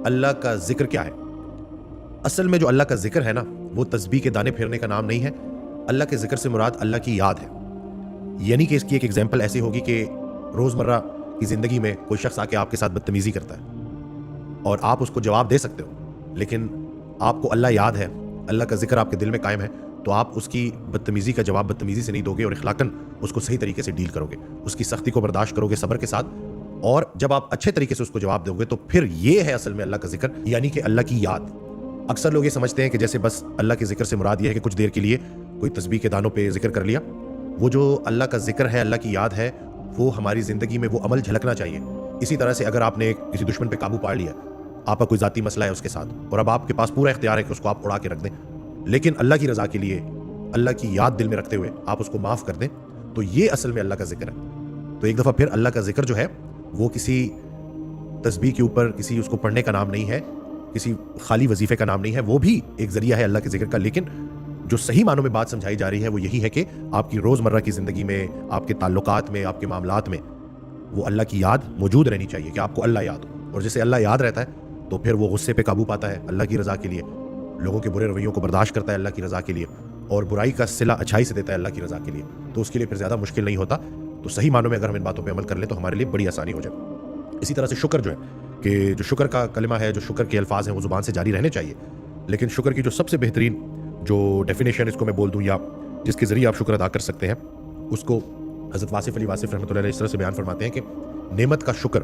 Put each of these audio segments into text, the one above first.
اللہ کا ذکر کیا ہے؟ اصل میں جو اللہ کا ذکر ہے نا، وہ تسبیح کے دانے پھیرنے کا نام نہیں ہے۔ اللہ کے ذکر سے مراد اللہ کی یاد ہے۔ یعنی کہ اس کی ایک ایگزامپل ایسی ہوگی کہ روزمرہ کی زندگی میں کوئی شخص آ کے آپ کے ساتھ بدتمیزی کرتا ہے اور آپ اس کو جواب دے سکتے ہو، لیکن آپ کو اللہ یاد ہے، اللہ کا ذکر آپ کے دل میں قائم ہے، تو آپ اس کی بدتمیزی کا جواب بدتمیزی سے نہیں دو گے اور اخلاقاً اس کو صحیح طریقے سے ڈیل کرو گے، اس کی سختی کو برداشت کرو گے صبر کے ساتھ، اور جب آپ اچھے طریقے سے اس کو جواب دو گے تو پھر یہ ہے اصل میں اللہ کا ذکر، یعنی کہ اللہ کی یاد۔ اکثر لوگ یہ سمجھتے ہیں کہ جیسے بس اللہ کے ذکر سے مراد یہ ہے کہ کچھ دیر کے لیے کوئی تسبیح کے دانوں پہ ذکر کر لیا۔ وہ جو اللہ کا ذکر ہے، اللہ کی یاد ہے، وہ ہماری زندگی میں وہ عمل جھلکنا چاہیے۔ اسی طرح سے اگر آپ نے کسی دشمن پہ قابو پا لیا، آپ کا کوئی ذاتی مسئلہ ہے اس کے ساتھ، اور اب آپ کے پاس پورا اختیار ہے کہ اس کو آپ اڑا کے رکھ دیں، لیکن اللہ کی رضا کے لیے، اللہ کی یاد دل میں رکھتے ہوئے آپ اس کو معاف کر دیں، تو یہ اصل میں اللہ کا ذکر ہے۔ تو ایک دفعہ پھر اللہ کا ذکر جو ہے وہ کسی تسبیح کے اوپر کسی اس کو پڑھنے کا نام نہیں ہے، کسی خالی وظیفے کا نام نہیں ہے، وہ بھی ایک ذریعہ ہے اللہ کے ذکر کا، لیکن جو صحیح معنوں میں بات سمجھائی جا رہی ہے وہ یہی ہے کہ آپ کی روزمرہ کی زندگی میں، آپ کے تعلقات میں، آپ کے معاملات میں وہ اللہ کی یاد موجود رہنی چاہیے کہ آپ کو اللہ یاد ہو، اور جسے اللہ یاد رہتا ہے تو پھر وہ غصے پہ قابو پاتا ہے اللہ کی رضا کے لیے، لوگوں کے برے رویوں کو برداشت کرتا ہے اللہ کی رضا کے لیے، اور برائی کا صلہ اچھائی سے دیتا ہے اللہ کی رضا کے لیے، تو اس کے لیے پھر زیادہ مشکل نہیں ہوتا۔ تو صحیح معنوں میں اگر ہم ان باتوں پہ عمل کر لیں تو ہمارے لیے بڑی آسانی ہو جائے۔ اسی طرح سے شکر جو ہے، کہ جو شکر کا کلمہ ہے، جو شکر کے الفاظ ہیں، وہ زبان سے جاری رہنے چاہیے، لیکن شکر کی جو سب سے بہترین جو ڈیفینیشن اس کو میں بول دوں یا جس کے ذریعے آپ شکر ادا کر سکتے ہیں، اس کو حضرت واصف علی واصف رحمۃ اللہ علیہ اس طرح سے بیان فرماتے ہیں کہ نعمت کا شکر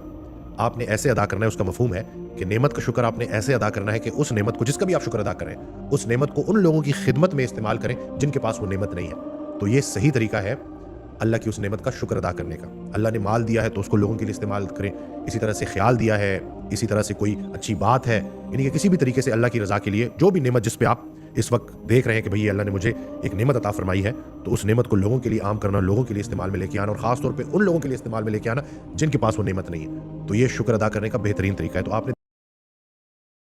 آپ نے ایسے ادا کرنا ہے، اس کا مفہوم ہے کہ نعمت کا شکر آپ نے ایسے ادا کرنا ہے کہ اس نعمت کو، جس کا بھی آپ شکر ادا کریں، اس نعمت کو ان لوگوں کی خدمت میں استعمال کریں جن کے پاس وہ نعمت نہیں ہے۔ تو یہ صحیح طریقہ ہے اللہ کی اس نعمت کا شکر ادا کرنے کا۔ اللہ نے مال دیا ہے تو اس کو لوگوں کے لیے استعمال کریں، اسی طرح سے خیال دیا ہے، اسی طرح سے کوئی اچھی بات ہے، یعنی کہ کسی بھی طریقے سے اللہ کی رضا کے لیے جو بھی نعمت جس پہ آپ اس وقت دیکھ رہے ہیں کہ بھئی اللہ نے مجھے ایک نعمت عطا فرمائی ہے، تو اس نعمت کو لوگوں کے لیے عام کرنا، لوگوں کے لیے استعمال میں لے کے آنا، اور خاص طور پہ ان لوگوں کے لیے استعمال میں لے کے آنا جن کے پاس وہ نعمت نہیں ہے، تو یہ شکر ادا کرنے کا بہترین طریقہ ہے۔ تو آپ نے